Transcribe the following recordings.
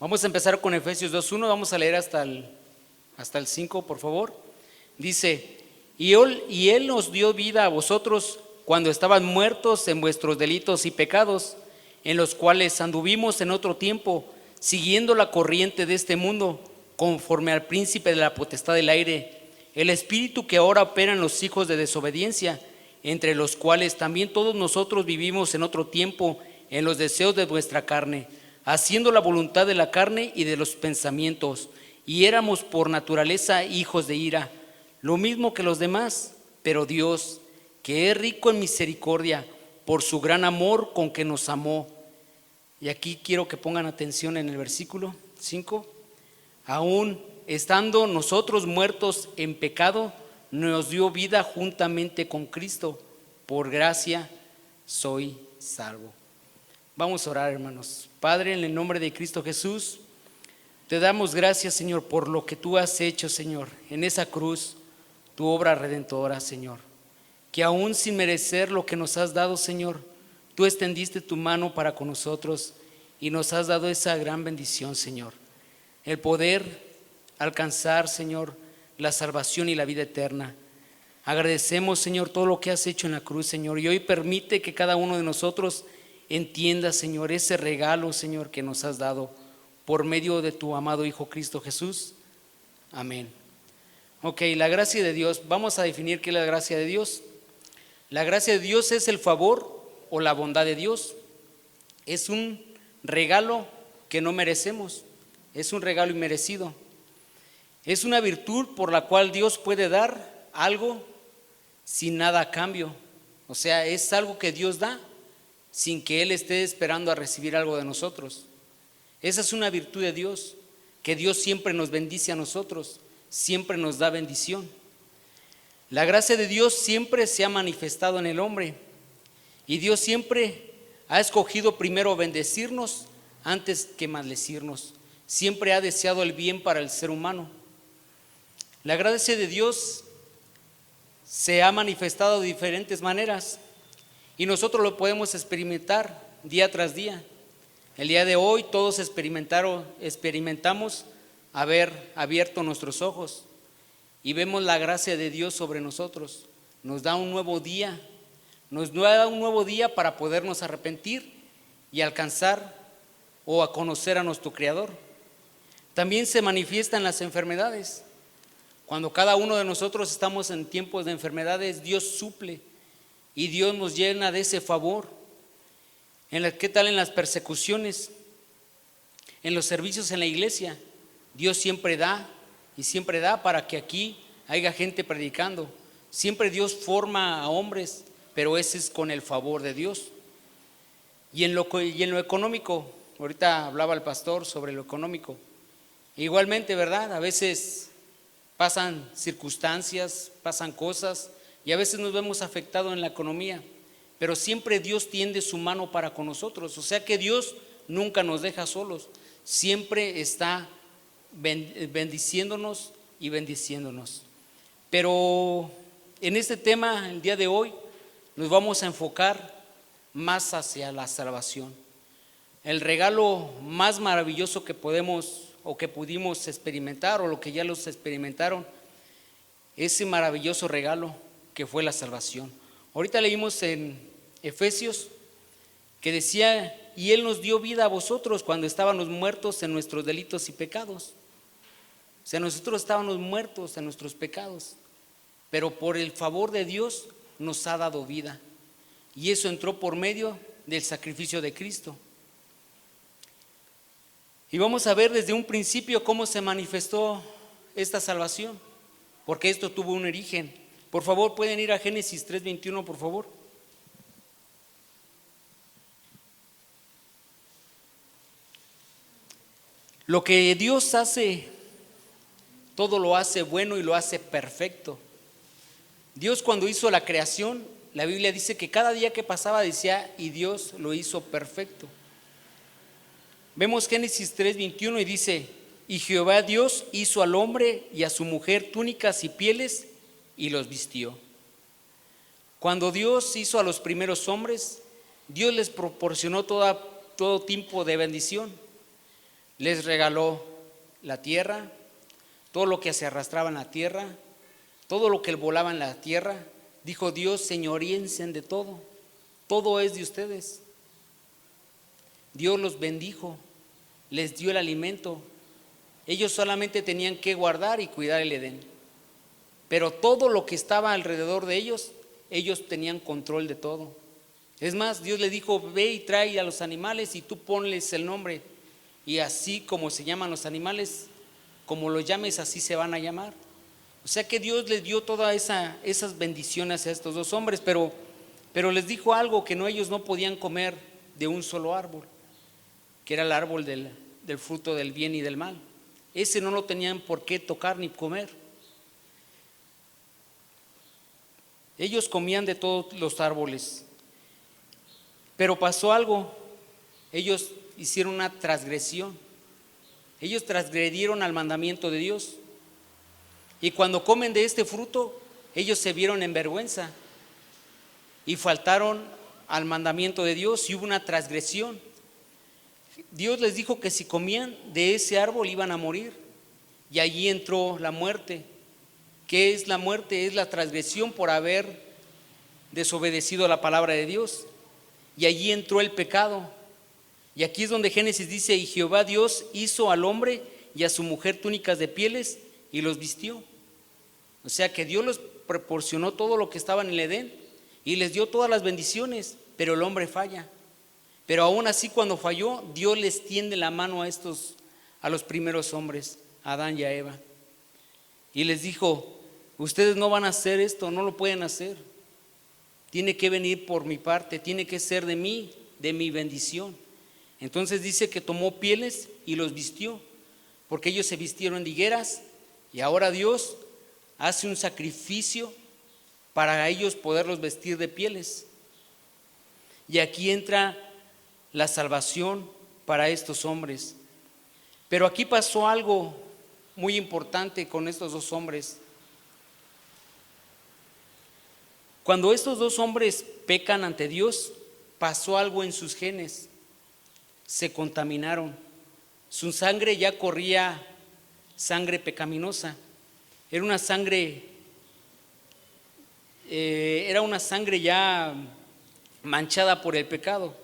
Vamos a empezar con Efesios 2:1, vamos a leer hasta el 5, por favor. Dice, y él nos dio vida a vosotros cuando estaban muertos en vuestros delitos y pecados, en los cuales anduvimos en otro tiempo, siguiendo la corriente de este mundo, conforme al príncipe de la potestad del aire, el espíritu que ahora opera en los hijos de desobediencia, entre los cuales también todos nosotros vivimos en otro tiempo en los deseos de nuestra carne, haciendo la voluntad de la carne y de los pensamientos, y éramos por naturaleza hijos de ira, lo mismo que los demás. Pero Dios, que es rico en misericordia, por su gran amor con que nos amó. Y aquí quiero que pongan atención en el versículo 5. Aún estando nosotros muertos en pecado, nos dio vida juntamente con Cristo. Por gracia soy salvo. Vamos a orar, hermanos. Padre, en el nombre de Cristo Jesús, te damos gracias, Señor, por lo que tú has hecho, Señor, en esa cruz, tu obra redentora, Señor. Que aún sin merecer lo que nos has dado, Señor, tú extendiste tu mano para con nosotros y nos has dado esa gran bendición, Señor. El poder alcanzar, Señor, la salvación y la vida eterna. Agradecemos, Señor, todo lo que has hecho en la cruz, Señor, y hoy permite que cada uno de nosotros entienda, Señor, ese regalo, Señor, que nos has dado por medio de tu amado Hijo Cristo Jesús. Amén. Ok, la gracia de Dios, vamos a definir qué es la gracia de Dios. La gracia de Dios es el favor o la bondad de Dios. Es un regalo que no merecemos, es un regalo inmerecido. Es una virtud por la cual Dios puede dar algo sin nada a cambio. O sea, es algo que Dios da sin que Él esté esperando a recibir algo de nosotros. Esa es una virtud de Dios, que Dios siempre nos bendice a nosotros, siempre nos da bendición. La gracia de Dios siempre se ha manifestado en el hombre y Dios siempre ha escogido primero bendecirnos antes que maldecirnos. Siempre ha deseado el bien para el ser humano. La gracia de Dios se ha manifestado de diferentes maneras y nosotros lo podemos experimentar día tras día. El día de hoy todos experimentamos haber abierto nuestros ojos y vemos la gracia de Dios sobre nosotros. Nos da un nuevo día, para podernos arrepentir y alcanzar o a conocer a nuestro Creador. También se manifiesta en las enfermedades. Cuando cada uno de nosotros estamos en tiempos de enfermedades, Dios suple y Dios nos llena de ese favor. ¿Qué tal en las persecuciones? En los servicios en la iglesia, Dios siempre da y siempre da para que aquí haya gente predicando. Siempre Dios forma a hombres, pero ese es con el favor de Dios. Y en lo económico, ahorita hablaba el pastor sobre lo económico. Igualmente, ¿verdad? A veces pasan circunstancias, pasan cosas y a veces nos vemos afectados en la economía, pero siempre Dios tiende su mano para con nosotros. O sea que Dios nunca nos deja solos, siempre está bendiciéndonos y bendiciéndonos. Pero en este tema, el día de hoy, nos vamos a enfocar más hacia la salvación. El regalo más maravilloso que podemos o que pudimos experimentar, o lo que ya los experimentaron, ese maravilloso regalo que fue la salvación. Ahorita leímos en Efesios que decía, y Él nos dio vida a vosotros cuando estábamos muertos en nuestros delitos y pecados. O sea, nosotros estábamos muertos en nuestros pecados, pero por el favor de Dios nos ha dado vida. Y eso entró por medio del sacrificio de Cristo. Y vamos a ver desde un principio cómo se manifestó esta salvación, porque esto tuvo un origen. Por favor, pueden ir a Génesis 3:21, por favor. Lo que Dios hace, todo lo hace bueno y lo hace perfecto. Dios, cuando hizo la creación, la Biblia dice que cada día que pasaba decía, y Dios lo hizo perfecto. Vemos Génesis 3:21 y dice, y Jehová Dios hizo al hombre y a su mujer túnicas y pieles y los vistió. Cuando Dios hizo a los primeros hombres, Dios les proporcionó todo tipo de bendición. les regaló la tierra, todo lo que se arrastraba en la tierra, todo lo que volaba en la tierra. Dijo Dios: señoríense de todo, todo es de ustedes. Dios los bendijo, les dio el alimento. Ellos solamente tenían que guardar y cuidar el Edén. Pero todo lo que estaba alrededor de ellos tenían control de todo. Es más, Dios le dijo: ve y trae a los animales y tú ponles el nombre. Y así como se llaman los animales, como los llames, así se van a llamar. O sea que Dios les dio todas esas bendiciones a estos dos hombres, pero les dijo algo: que ellos no podían comer de un solo árbol, que era el árbol del fruto del bien y del mal. Ese no lo tenían por qué tocar ni comer. Ellos comían de todos los árboles, pero pasó algo. Ellos hicieron una transgresión. Ellos transgredieron al mandamiento de Dios, y cuando comen de este fruto, ellos se vieron en vergüenza y faltaron al mandamiento de Dios, y hubo una transgresión. Dios les dijo que si comían de ese árbol iban a morir, y allí entró la muerte. ¿Qué es la muerte? Es la transgresión por haber desobedecido a la palabra de Dios, y allí entró el pecado. Y aquí es donde Génesis dice: y Jehová Dios hizo al hombre y a su mujer túnicas de pieles y los vistió. O sea que Dios les proporcionó todo lo que estaba en el Edén y les dio todas las bendiciones, pero el hombre falla. Pero aún así, cuando falló, Dios les tiende la mano a los primeros hombres, a Adán y a Eva, y les dijo: ustedes no van a hacer esto, no lo pueden hacer. Tiene que venir por mi parte, tiene que ser de mí, de mi bendición. Entonces dice que tomó pieles y los vistió, porque ellos se vistieron de higueras, y ahora Dios hace un sacrificio para ellos poderlos vestir de pieles. Y aquí entra la salvación para estos hombres. Pero aquí pasó algo muy importante con estos dos hombres. Cuando estos dos hombres pecan ante Dios, pasó algo en sus genes. Se contaminaron. Su sangre ya corría sangre pecaminosa. Era una sangre ya manchada por el pecado.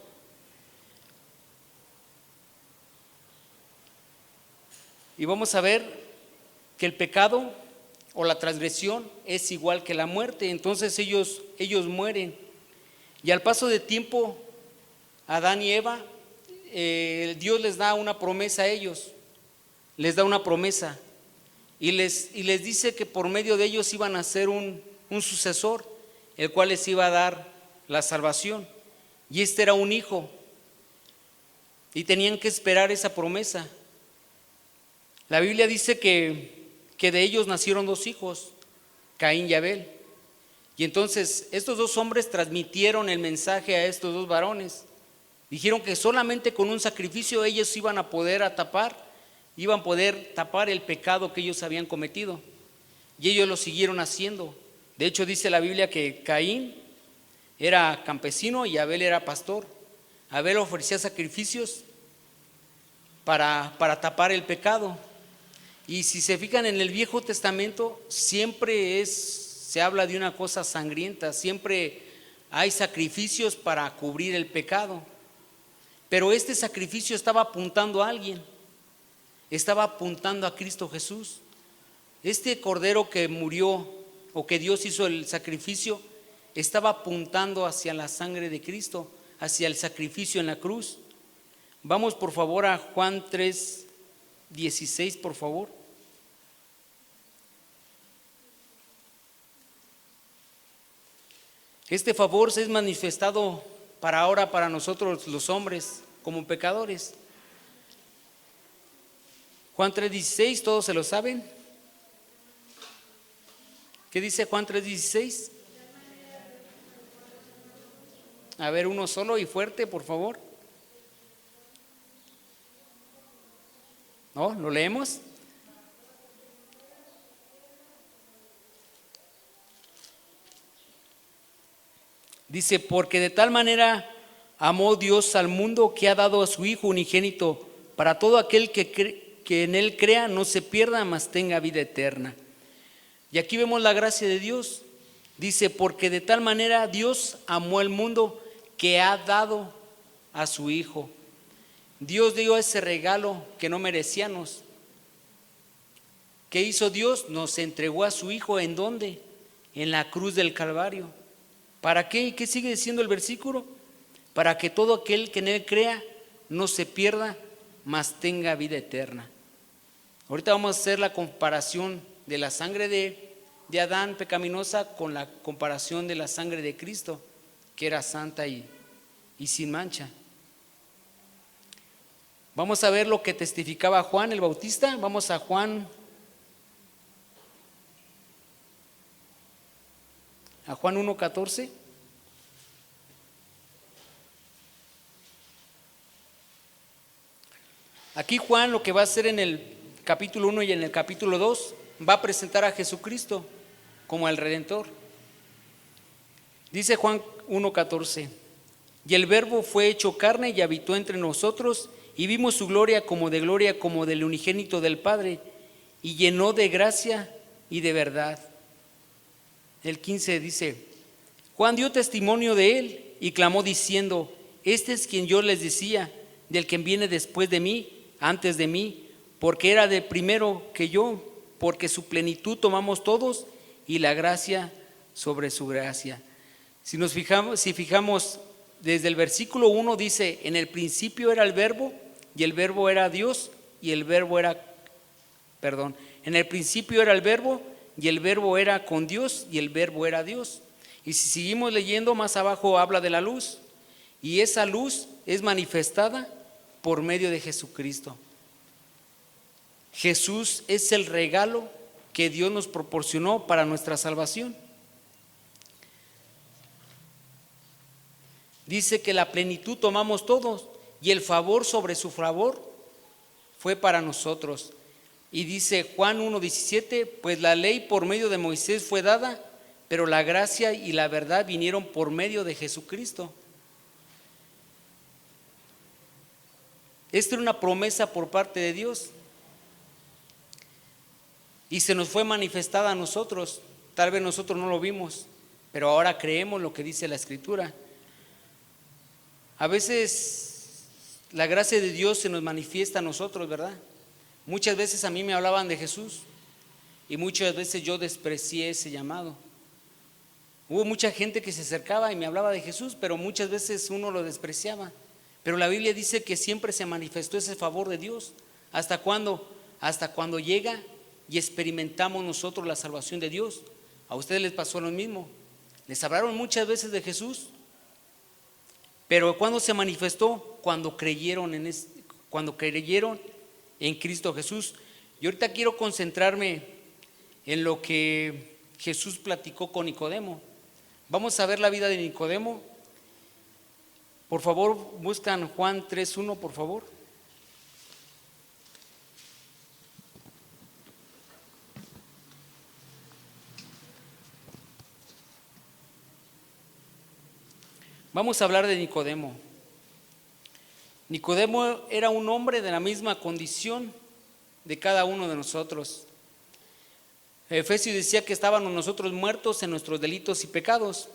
Y vamos a ver que el pecado o la transgresión es igual que la muerte. Entonces ellos mueren. Y al paso de tiempo, Adán y Eva, Dios les da una promesa a ellos. Les da una promesa. Y les dice que por medio de ellos iban a ser un sucesor, el cual les iba a dar la salvación. Y este era un hijo. Y tenían que esperar esa promesa. La Biblia dice que de ellos nacieron dos hijos, Caín y Abel. Y entonces estos dos hombres transmitieron el mensaje a estos dos varones. Dijeron que solamente con un sacrificio ellos iban a poder tapar el pecado que ellos habían cometido. Y ellos lo siguieron haciendo. De hecho, dice la Biblia que Caín era campesino y Abel era pastor. Abel ofrecía sacrificios para tapar el pecado. Y si se fijan en el Viejo Testamento, siempre se habla de una cosa sangrienta, siempre hay sacrificios para cubrir el pecado. Pero este sacrificio estaba apuntando a alguien, estaba apuntando a Cristo Jesús. Este cordero que murió o que Dios hizo el sacrificio, estaba apuntando hacia la sangre de Cristo, hacia el sacrificio en la cruz. Vamos por favor a Juan 3:16, por favor. Este favor se es manifestado para ahora para nosotros los hombres como pecadores. Juan 3:16, todos se lo saben. ¿Qué dice Juan 3:16? A ver, uno solo y fuerte, por favor. ¿No? ¿Lo leemos? Dice: porque de tal manera amó Dios al mundo que ha dado a su Hijo unigénito, para todo aquel que en él crea no se pierda, mas tenga vida eterna. Y aquí vemos la gracia de Dios. Dice, porque de tal manera Dios amó al mundo que ha dado a su Hijo. Dios dio ese regalo que no merecíamos. ¿Qué hizo Dios? Nos entregó a su Hijo. ¿En dónde? En la cruz del Calvario. ¿Para qué? ¿Qué sigue diciendo el versículo? Para que todo aquel que en él crea no se pierda, mas tenga vida eterna. Ahorita vamos a hacer la comparación de la sangre de Adán pecaminosa con la comparación de la sangre de Cristo, que era santa y sin mancha. Vamos a ver lo que testificaba Juan el Bautista. Vamos a Juan 1:14. Aquí Juan lo que va a hacer en el capítulo 1 y en el capítulo 2, va a presentar a Jesucristo como el Redentor. Dice Juan 1:14, y el Verbo fue hecho carne y habitó entre nosotros, y vimos su gloria como del unigénito del Padre, y llenó de gracia y de verdad. El 15 dice, Juan dio testimonio de él y clamó diciendo, este es quien yo les decía, del que viene después de mí, antes de mí, porque era de primero que yo, porque su plenitud tomamos todos y la gracia sobre su gracia. Si fijamos desde el versículo 1 dice, en el principio era el Verbo y el Verbo era Dios y el Verbo era, en el principio era el Verbo y el Verbo era con Dios y el Verbo era Dios. Y si seguimos leyendo más abajo habla de la luz, y esa luz es manifestada por medio de Jesucristo. Jesús es el regalo que Dios nos proporcionó para nuestra salvación. Dice que la plenitud tomamos todos y el favor sobre su favor fue para nosotros. Y dice Juan 1:17, pues la ley por medio de Moisés fue dada, pero la gracia y la verdad vinieron por medio de Jesucristo. Esta era una promesa por parte de Dios y se nos fue manifestada a nosotros. Tal vez nosotros no lo vimos, pero ahora creemos lo que dice la Escritura. A veces la gracia de Dios se nos manifiesta a nosotros, ¿verdad? Muchas veces a mí me hablaban de Jesús y muchas veces yo desprecié ese llamado. Hubo mucha gente que se acercaba y me hablaba de Jesús, pero muchas veces uno lo despreciaba. Pero la Biblia dice que siempre se manifestó ese favor de Dios. ¿Hasta cuándo? Hasta cuando llega y experimentamos nosotros la salvación de Dios. A ustedes les pasó lo mismo. Les hablaron muchas veces de Jesús, pero ¿cuándo se manifestó? Cuando creyeron en Cristo Jesús. Y ahorita quiero concentrarme en lo que Jesús platicó con Nicodemo. Vamos a ver la vida de Nicodemo. Por favor, buscan Juan 3:1, por favor. Vamos a hablar de Nicodemo. Nicodemo era un hombre de la misma condición de cada uno de nosotros. Efesios decía que estábamos nosotros muertos en nuestros delitos y pecados.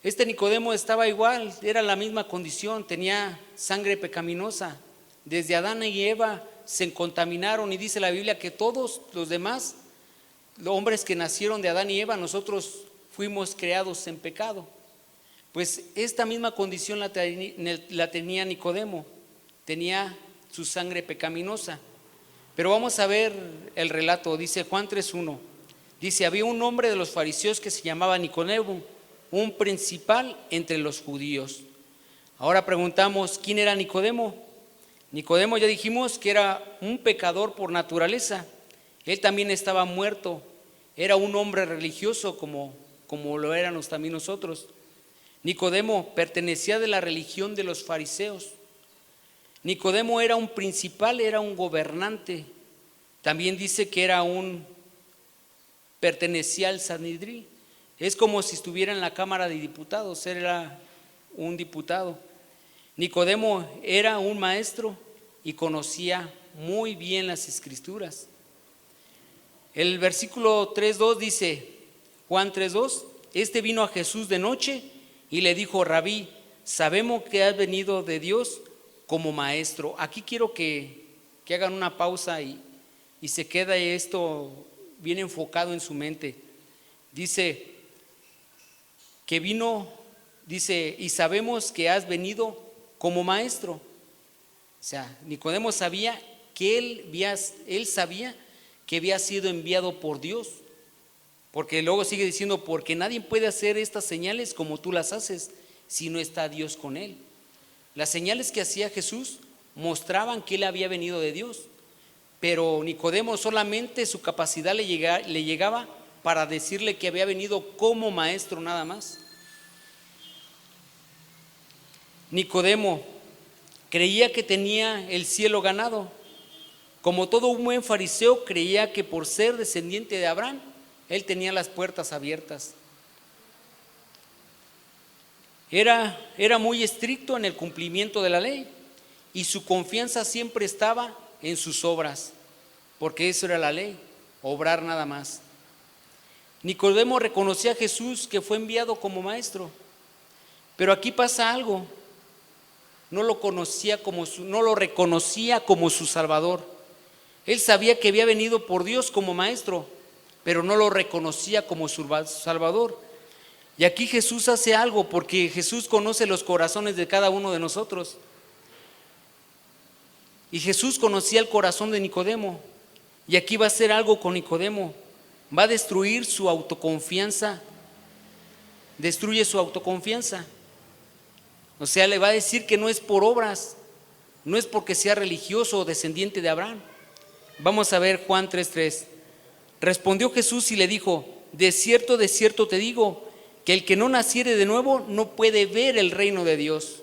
Este Nicodemo estaba igual, era la misma condición, tenía sangre pecaminosa. Desde Adán y Eva se contaminaron y dice la Biblia que todos los demás, los hombres que nacieron de Adán y Eva, nosotros fuimos creados en pecado. Pues esta misma condición la tenía Nicodemo, tenía su sangre pecaminosa. Pero vamos a ver el relato, dice Juan 3:1. Dice, había un hombre de los fariseos que se llamaba Nicodemo, un principal entre los judíos. Ahora preguntamos, ¿quién era Nicodemo? Nicodemo ya dijimos que era un pecador por naturaleza. Él también estaba muerto, era un hombre religioso como lo éramos también nosotros. Nicodemo pertenecía de la religión de los fariseos. Nicodemo era un principal, era un gobernante. También dice que pertenecía al Sanedrín. Es como si estuviera en la Cámara de Diputados, era un diputado. Nicodemo era un maestro y conocía muy bien las Escrituras. El versículo 3:2 dice, Juan 3:2, este vino a Jesús de noche y le dijo, Rabí, sabemos que has venido de Dios como maestro. Aquí quiero que hagan una pausa y se queda esto bien enfocado en su mente. Dice que vino, dice, y sabemos que has venido como maestro. O sea, Nicodemo sabía que él sabía que había sido enviado por Dios. Porque luego sigue diciendo, porque nadie puede hacer estas señales como tú las haces si no está Dios con él. Las señales que hacía Jesús mostraban que él había venido de Dios, pero Nicodemo solamente su capacidad le llegaba para decirle que había venido como maestro nada más. Nicodemo creía que tenía el cielo ganado. Como todo un buen fariseo, creía que por ser descendiente de Abraham, él tenía las puertas abiertas. Era muy estricto en el cumplimiento de la ley y su confianza siempre estaba en sus obras, porque eso era la ley, obrar nada más. Nicodemo reconocía a Jesús que fue enviado como maestro, pero aquí pasa algo, no lo reconocía como su Salvador. Él sabía que había venido por Dios como maestro, pero no lo reconocía como su Salvador. Y aquí Jesús hace algo, porque Jesús conoce los corazones de cada uno de nosotros. Y Jesús conocía el corazón de Nicodemo. Y aquí va a hacer algo con Nicodemo. Va a destruir su autoconfianza. Destruye su autoconfianza. O sea, le va a decir que no es por obras, no es porque sea religioso o descendiente de Abraham. Vamos a ver Juan 3:3. Respondió Jesús y le dijo, de cierto te digo, que el que no naciere de nuevo no puede ver el reino de Dios.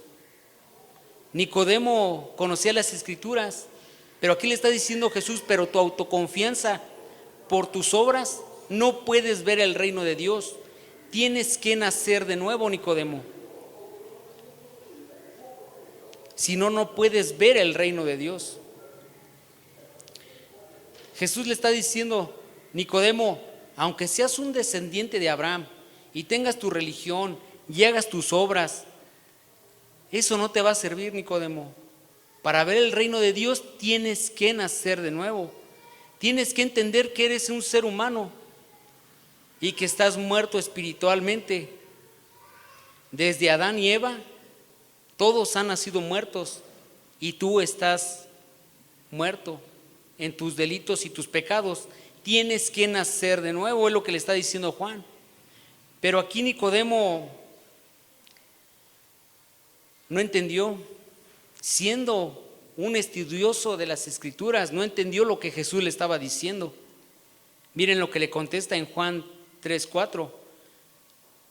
Nicodemo conocía las Escrituras, pero aquí le está diciendo Jesús, pero tu autoconfianza, por tus obras, no puedes ver el reino de Dios. Tienes que nacer de nuevo, Nicodemo. Si no, no puedes ver el reino de Dios. Jesús le está diciendo, Nicodemo, aunque seas un descendiente de Abraham y tengas tu religión y hagas tus obras, eso no te va a servir, Nicodemo. Para ver el reino de Dios tienes que nacer de nuevo. Tienes que entender que eres un ser humano y que estás muerto espiritualmente. Desde Adán y Eva, todos han nacido muertos y tú estás muerto en tus delitos y tus pecados. Tienes que nacer de nuevo, es lo que le está diciendo Juan. Pero aquí Nicodemo no entendió, siendo un estudioso de las Escrituras, no entendió lo que Jesús le estaba diciendo. Miren lo que le contesta en Juan 3:4.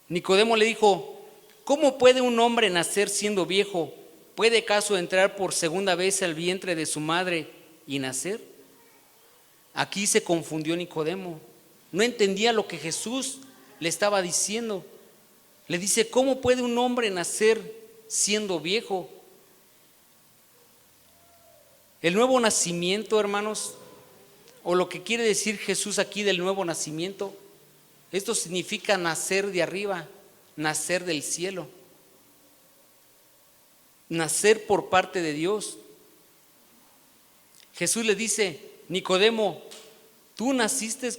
Nicodemo le dijo, ¿cómo puede un hombre nacer siendo viejo? ¿Puede acaso entrar por segunda vez al vientre de su madre y nacer? Aquí se confundió Nicodemo, no entendía lo que Jesús le estaba diciendo. Le dice, ¿cómo puede un hombre nacer siendo viejo? El nuevo nacimiento, hermanos, o lo que quiere decir Jesús aquí del nuevo nacimiento, esto significa nacer de arriba, nacer del cielo, nacer por parte de Dios. Jesús le dice, Nicodemo, tú naciste de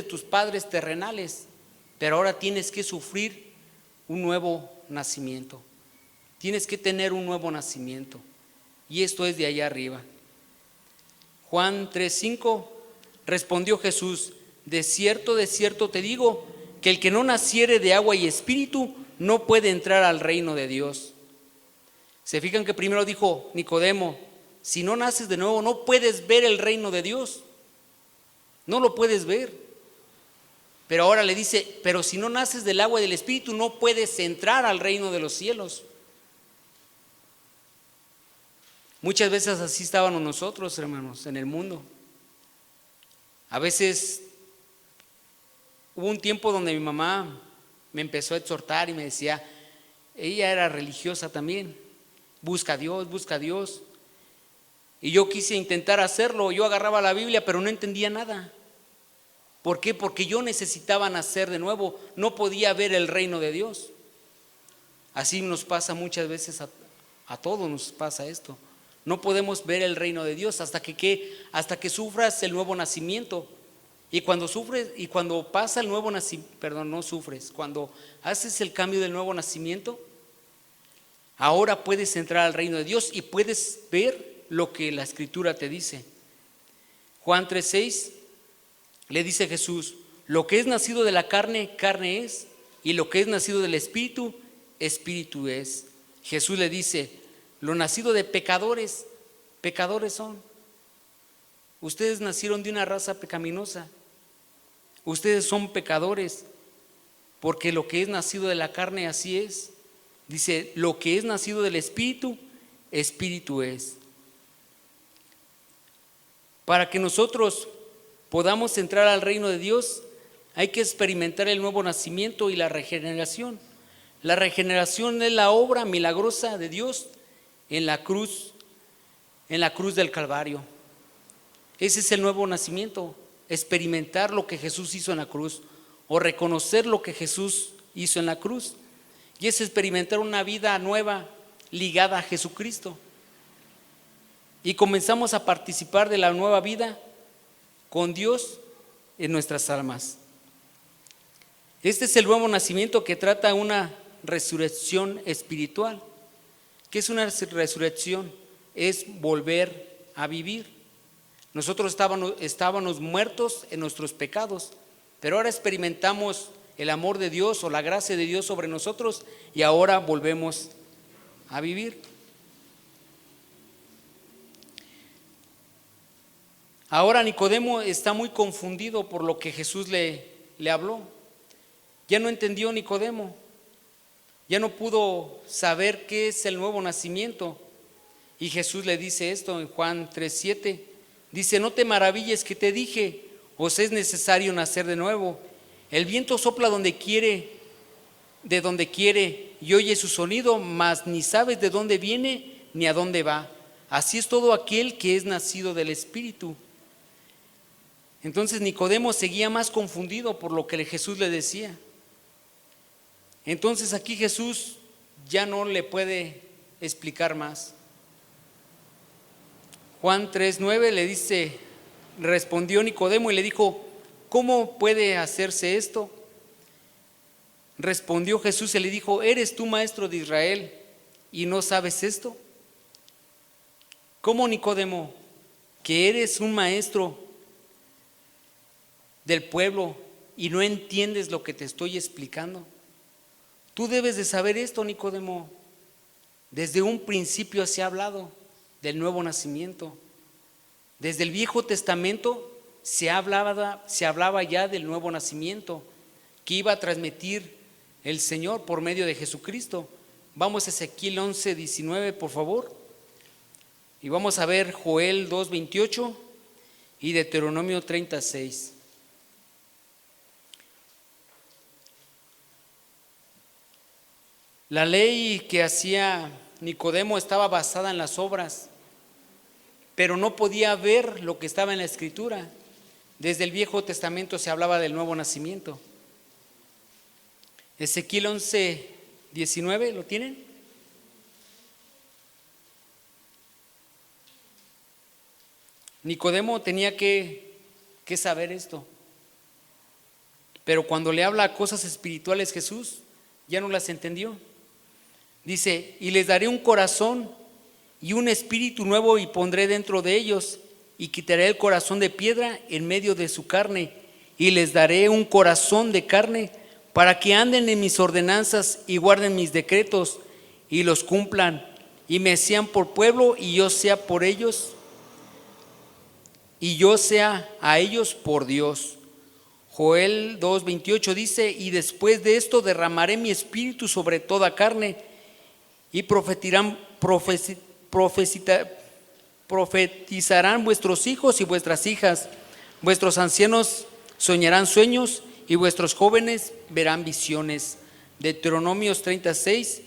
tus padres terrenales, pero ahora tienes que sufrir un nuevo nacimiento. Tienes que tener un nuevo nacimiento. Y esto es de allá arriba. Juan 3:5, respondió Jesús, de cierto te digo, que el que no naciere de agua y espíritu no puede entrar al reino de Dios. Se fijan que primero dijo Nicodemo, si no naces de nuevo no puedes ver el reino de Dios, no lo puedes ver. Pero ahora le dice, pero si no naces del agua y del espíritu no puedes entrar al reino de los cielos. Muchas veces así estábamos nosotros, hermanos, en el mundo. A veces hubo un tiempo donde mi mamá me empezó a exhortar y me decía, ella era religiosa también, busca a Dios, busca a Dios. Y yo quise intentar hacerlo, yo agarraba la Biblia, pero no entendía nada. ¿Por qué? Porque yo necesitaba nacer de nuevo, no podía ver el reino de Dios. Así nos pasa muchas veces, a todos nos pasa esto. No podemos ver el reino de Dios hasta que sufras el nuevo nacimiento. Y cuando sufres, y cuando pasa el nuevo nacimiento, perdón, no sufres, cuando haces el cambio del nuevo nacimiento, ahora puedes entrar al reino de Dios y puedes ver lo que la Escritura te dice. Juan 3:6 le dice Jesús: lo que es nacido de la carne, carne es, y lo que es nacido del Espíritu, Espíritu es. Jesús le dice: lo nacido de pecadores, pecadores son. Ustedes nacieron de una raza pecaminosa. Ustedes son pecadores, porque lo que es nacido de la carne, así es. Dice: lo que es nacido del Espíritu, Espíritu es. Para que nosotros podamos entrar al reino de Dios, hay que experimentar el nuevo nacimiento y la regeneración. La regeneración es la obra milagrosa de Dios en la cruz del Calvario. Ese es el nuevo nacimiento, experimentar lo que Jesús hizo en la cruz, o reconocer lo que Jesús hizo en la cruz. Y es experimentar una vida nueva ligada a Jesucristo. Y comenzamos a participar de la nueva vida con Dios en nuestras almas. Este es el nuevo nacimiento que trata una resurrección espiritual. ¿Qué es una resurrección? Es volver a vivir. Nosotros estábamos muertos en nuestros pecados, pero ahora experimentamos el amor de Dios o la gracia de Dios sobre nosotros y ahora volvemos a vivir. Ahora Nicodemo está muy confundido por lo que Jesús le habló. Ya no entendió Nicodemo, ya no pudo saber qué es el nuevo nacimiento. Y Jesús le dice esto en Juan 3:7. Dice: no te maravilles que te dije, os es necesario nacer de nuevo. El viento sopla de donde quiere y oye su sonido, mas ni sabes de dónde viene ni a dónde va. Así es todo aquel que es nacido del Espíritu. Entonces Nicodemo seguía más confundido por lo que Jesús le decía. Entonces aquí Jesús ya no le puede explicar más. Juan 3:9 le dice: respondió Nicodemo y le dijo: ¿cómo puede hacerse esto? Respondió Jesús y le dijo: ¿eres tú maestro de Israel y no sabes esto? ¿Cómo, Nicodemo, que eres un maestro del pueblo y no entiendes lo que te estoy explicando? Tú debes de saber esto, Nicodemo. Desde un principio se ha hablado del nuevo nacimiento. Desde el Viejo Testamento se hablaba ya del nuevo nacimiento que iba a transmitir el Señor por medio de Jesucristo. Vamos a Ezequiel 11:19, por favor. Y vamos a ver Joel 2:28 y Deuteronomio 36. La ley que hacía Nicodemo estaba basada en las obras, pero no podía ver lo que estaba en la Escritura. Desde el Viejo Testamento se hablaba del nuevo nacimiento. Ezequiel 11:19, ¿lo tienen? Nicodemo tenía que saber esto, pero cuando le habla cosas espirituales Jesús, ya no las entendió. Dice: y les daré un corazón y un espíritu nuevo y pondré dentro de ellos, y quitaré el corazón de piedra en medio de su carne, y les daré un corazón de carne, para que anden en mis ordenanzas y guarden mis decretos y los cumplan, y me sean por pueblo y yo sea por ellos, y yo sea a ellos por Dios. Joel 2:28 dice: y después de esto derramaré mi espíritu sobre toda carne, y profetizarán vuestros hijos y vuestras hijas, vuestros ancianos soñarán sueños y vuestros jóvenes verán visiones. Deuteronomios 36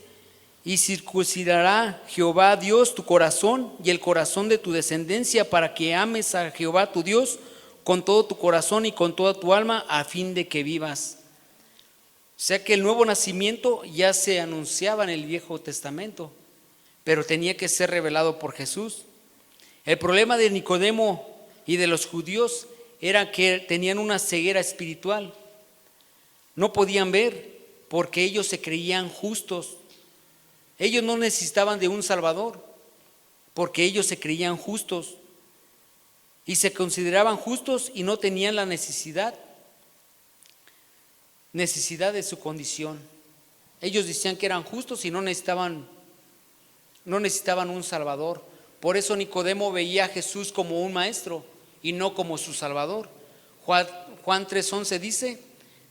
y y circuncidará Jehová Dios tu corazón y el corazón de tu descendencia, para que ames a Jehová tu Dios con todo tu corazón y con toda tu alma, a fin de que vivas. O sea que el nuevo nacimiento ya se anunciaba en el Viejo Testamento, pero tenía que ser revelado por Jesús. El problema de Nicodemo y de los judíos era que tenían una ceguera espiritual. No podían ver porque ellos se creían justos. Ellos no necesitaban de un Salvador porque ellos se creían justos y se consideraban justos y no tenían la necesidad de su condición. Ellos decían que eran justos y no necesitaban un Salvador. Por eso Nicodemo veía a Jesús como un maestro y no como su Salvador. Juan 3:11 dice: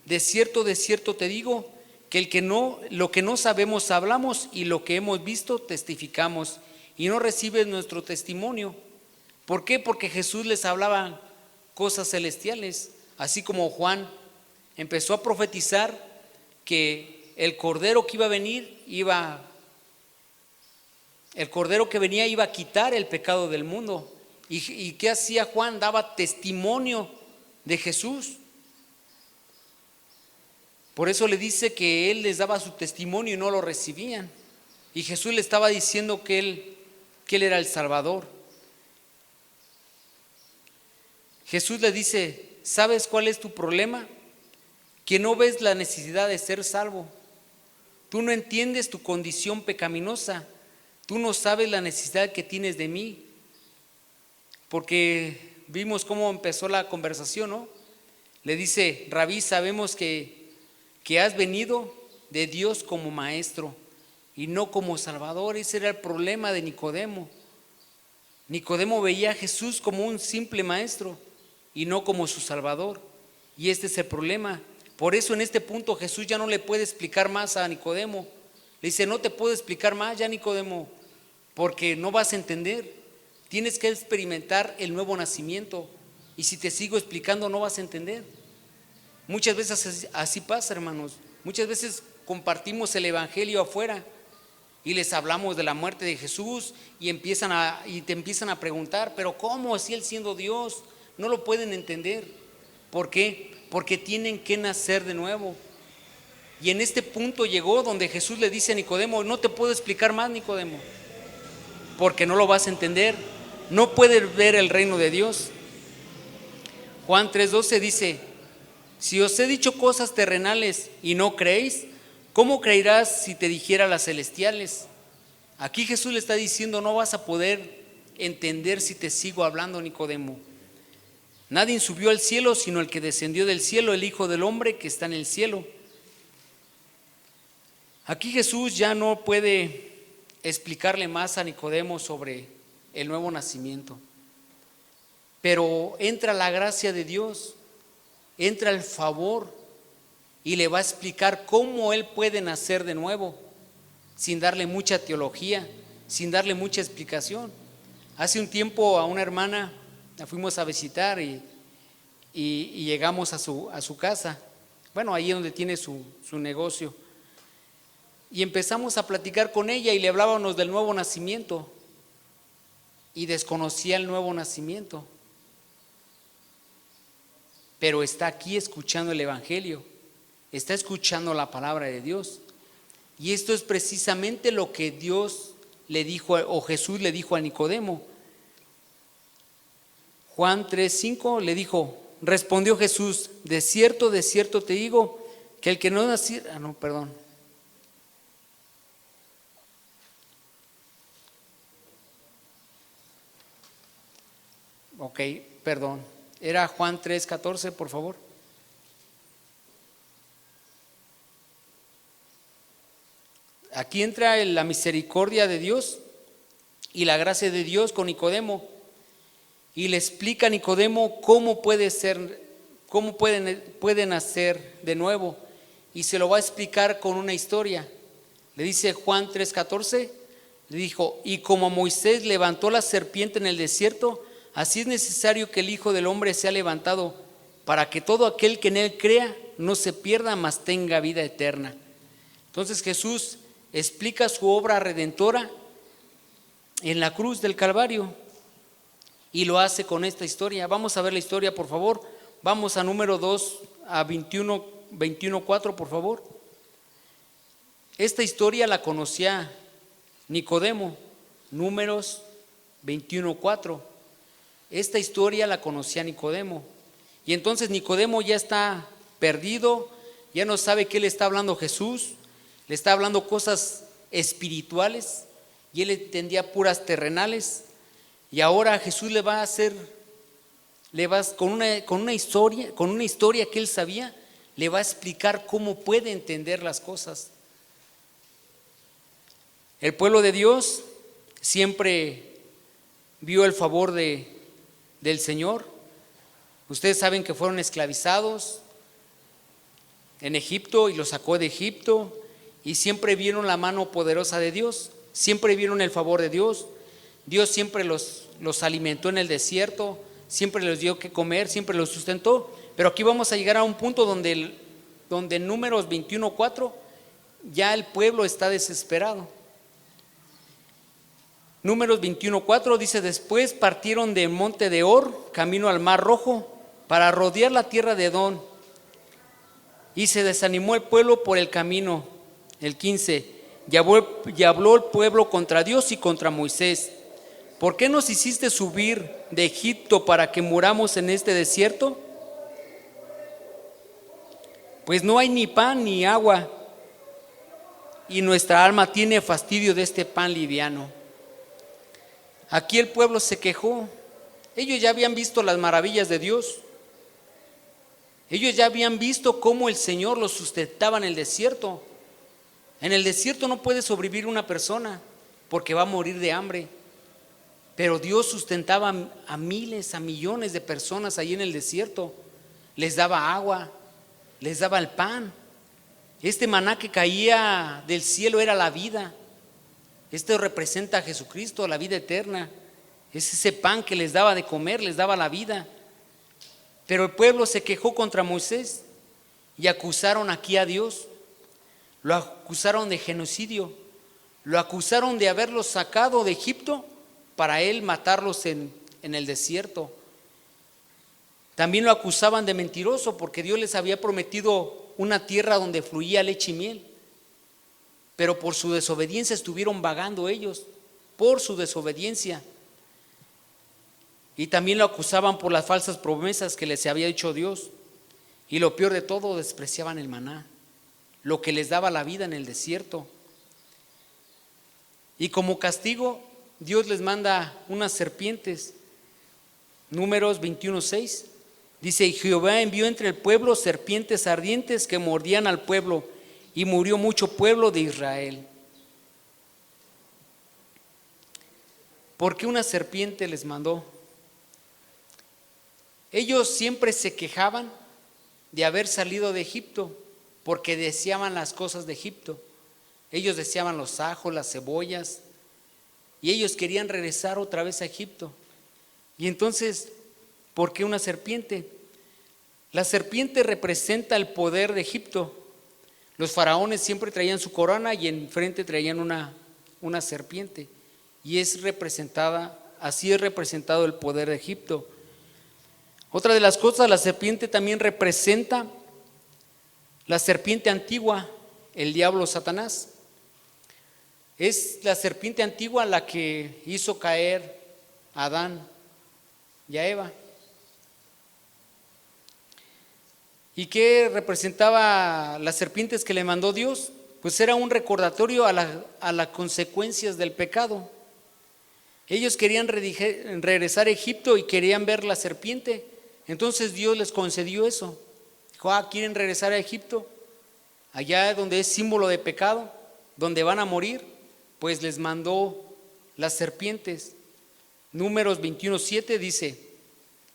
de cierto te digo, que lo que no sabemos hablamos, y lo que hemos visto testificamos, y no recibes nuestro testimonio. ¿Por qué? Porque Jesús les hablaba cosas celestiales, así como Juan empezó a profetizar que el Cordero que iba a venir el Cordero que venía iba a quitar el pecado del mundo. ¿Y qué hacía Juan? Daba testimonio de Jesús. Por eso le dice que él les daba su testimonio y no lo recibían. Y Jesús le estaba diciendo que él era el Salvador. Jesús le dice: ¿sabes cuál es tu problema? Que no ves la necesidad de ser salvo. Tú no entiendes tu condición pecaminosa. Tú no sabes la necesidad que tienes de mí. Porque vimos cómo empezó la conversación, ¿no? Le dice: Rabí, sabemos que has venido de Dios como maestro y no como Salvador. Ese era el problema de Nicodemo. Nicodemo veía a Jesús como un simple maestro y no como su Salvador. Y este es el problema. Por eso en este punto Jesús ya no le puede explicar más a Nicodemo. Le dice: no te puedo explicar más ya, Nicodemo, porque no vas a entender. Tienes que experimentar el nuevo nacimiento, y si te sigo explicando no vas a entender. Muchas veces así pasa, hermanos. Muchas veces compartimos el evangelio afuera y les hablamos de la muerte de Jesús y te empiezan a preguntar: pero ¿cómo? Si él siendo Dios, no lo pueden entender. ¿Por qué? Porque tienen que nacer de nuevo. Y en este punto llegó donde Jesús le dice a Nicodemo: no te puedo explicar más, Nicodemo, porque no lo vas a entender. No puedes ver el reino de Dios. Juan 3:12 dice: si os he dicho cosas terrenales y no creéis, ¿cómo creerás si te dijera las celestiales? Aquí Jesús le está diciendo: no vas a poder entender si te sigo hablando, Nicodemo. Nadie subió al cielo sino el que descendió del cielo, el Hijo del Hombre que está en el cielo. Aquí Jesús ya no puede explicarle más a Nicodemo sobre el nuevo nacimiento, pero entra la gracia de Dios, entra el favor, y le va a explicar cómo él puede nacer de nuevo, sin darle mucha teología, sin darle mucha explicación. Hace un tiempo a una hermana la fuimos a visitar y llegamos a su casa, bueno, ahí donde tiene su negocio, y empezamos a platicar con ella y le hablábamos del nuevo nacimiento, y desconocía el nuevo nacimiento, pero está aquí escuchando el evangelio, está escuchando la palabra de Dios. Y esto es precisamente lo que Dios le dijo, o Jesús le dijo a Nicodemo. Juan 3:5 le dijo: respondió Jesús: de cierto te digo, que el que no naciera, era Juan 3:14, por favor. Aquí entra la misericordia de Dios y la gracia de Dios con Nicodemo, y le explica a Nicodemo cómo puede nacer de nuevo, y se lo va a explicar con una historia. Le dice Juan 3:14, le dijo: y como Moisés levantó la serpiente en el desierto, así es necesario que el Hijo del Hombre sea levantado, para que todo aquel que en él crea no se pierda, mas tenga vida eterna. Entonces Jesús explica su obra redentora en la cruz del Calvario y lo hace con esta historia. Vamos a ver la historia, por favor. Vamos a número 2, a 21:4, por favor. Esta historia la conocía Nicodemo, Números 21:4. Esta historia la conocía Nicodemo. Y entonces Nicodemo ya está perdido, ya no sabe qué le está hablando Jesús, le está hablando cosas espirituales y él entendía puras terrenales. Y ahora Jesús le va a hacer, con una historia que él sabía, le va a explicar cómo puede entender las cosas. El pueblo de Dios siempre vio el favor del Señor. Ustedes saben que fueron esclavizados en Egipto y los sacó de Egipto, y siempre vieron la mano poderosa de Dios, siempre vieron el favor de Dios. Dios siempre los alimentó en el desierto, siempre les dio que comer, siempre los sustentó. Pero aquí vamos a llegar a un punto donde en Números 21:4 ya el pueblo está desesperado. Números 21:4 dice: después partieron del monte de Hor, camino al mar Rojo, para rodear la tierra de Edom, y se desanimó el pueblo por el camino. El 15, y habló el pueblo contra Dios y contra Moisés: ¿por qué nos hiciste subir de Egipto para que muramos en este desierto? Pues no hay ni pan ni agua, y nuestra alma tiene fastidio de este pan liviano. Aquí el pueblo se quejó. Ellos ya habían visto las maravillas de Dios. Ellos ya habían visto cómo el Señor los sustentaba en el desierto. En el desierto no puede sobrevivir una persona porque va a morir de hambre. Pero Dios sustentaba a miles, a millones de personas ahí en el desierto. Les daba agua, les daba el pan. Este maná que caía del cielo era la vida. Esto representa a Jesucristo, la vida eterna. Es ese pan que les daba de comer, les daba la vida. Pero el pueblo se quejó contra Moisés y acusaron aquí a Dios. Lo acusaron de genocidio. Lo acusaron de haberlos sacado de Egipto para él matarlos en el desierto. También lo acusaban de mentiroso porque Dios les había prometido una tierra donde fluía leche y miel. Pero por su desobediencia estuvieron vagando ellos, por su desobediencia. Y también lo acusaban por las falsas promesas que les había hecho Dios. Y lo peor de todo, despreciaban el maná, lo que les daba la vida en el desierto. Y como castigo, Dios les manda unas serpientes. Números 21:6 dice: y Jehová envió entre el pueblo serpientes ardientes que mordían al pueblo, y murió mucho pueblo de Israel. ¿Por qué una serpiente les mandó? Ellos siempre se quejaban de haber salido de Egipto porque deseaban las cosas de Egipto. Ellos deseaban los ajos, las cebollas, y ellos querían regresar otra vez a Egipto. Y entonces, ¿por qué una serpiente? La serpiente representa el poder de Egipto. Los faraones siempre traían su corona y enfrente traían una serpiente. Y así es representado el poder de Egipto. Otra de las cosas, la serpiente también representa la serpiente antigua, el diablo Satanás. Es la serpiente antigua la que hizo caer a Adán y a Eva. ¿Y qué representaba las serpientes que le mandó Dios? Pues era un recordatorio a las consecuencias del pecado. Ellos querían regresar a Egipto y querían ver la serpiente. Entonces Dios les concedió eso. Dijo: ¿quieren regresar a Egipto? Allá donde es símbolo de pecado, donde van a morir. Pues les mandó las serpientes. Números 21:7 dice: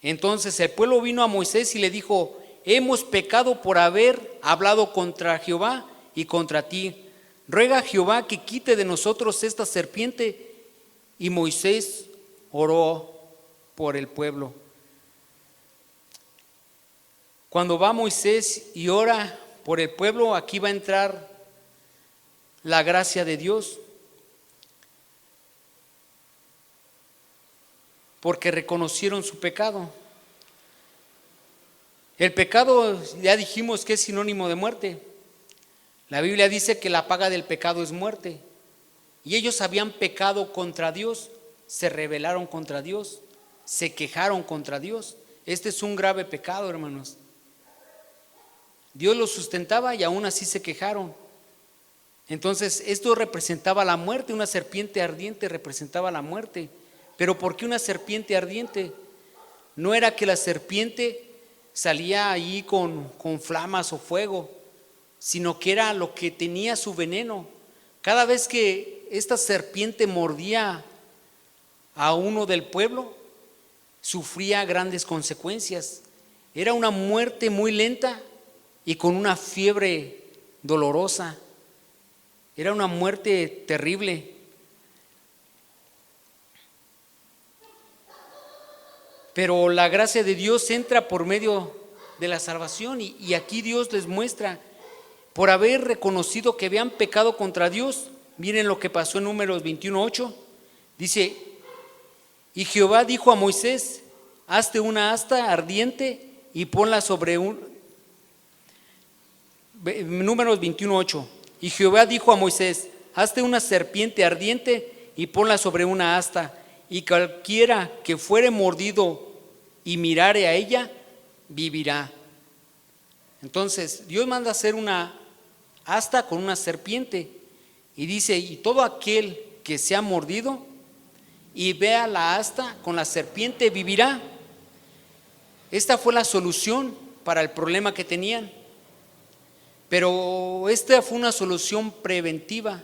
entonces el pueblo vino a Moisés y le dijo: hemos pecado por haber hablado contra Jehová y contra ti. Ruega a Jehová que quite de nosotros esta serpiente. Y Moisés oró por el pueblo. Cuando va Moisés y ora por el pueblo, aquí va a entrar la gracia de Dios, porque reconocieron su pecado. El pecado, ya dijimos que es sinónimo de muerte. La Biblia dice que la paga del pecado es muerte. Y ellos habían pecado contra Dios, se rebelaron contra Dios, se quejaron contra Dios. Este es un grave pecado, hermanos. Dios los sustentaba y aún así se quejaron. Entonces esto representaba la muerte. Una serpiente ardiente representaba la muerte. Pero ¿por qué una serpiente ardiente? No era que la serpiente salía ahí con flamas o fuego, sino que era lo que tenía su veneno. Cada vez que esta serpiente mordía a uno del pueblo, sufría grandes consecuencias. Era una muerte muy lenta y con una fiebre dolorosa. Era una muerte terrible. Pero la gracia de Dios entra por medio de la salvación y aquí Dios les muestra, por haber reconocido que habían pecado contra Dios. Miren lo que pasó en Números 21:8. Dice: y Jehová dijo a Moisés: hazte una asta ardiente y ponla sobre Números 21:8. Y Jehová dijo a Moisés: hazte una serpiente ardiente y ponla sobre una asta, y cualquiera que fuere mordido y mirare a ella, vivirá. Entonces Dios manda hacer una asta con una serpiente y dice: y todo aquel que sea mordido y vea la asta con la serpiente, vivirá. Esta fue la solución para el problema que tenían. Pero esta fue una solución preventiva.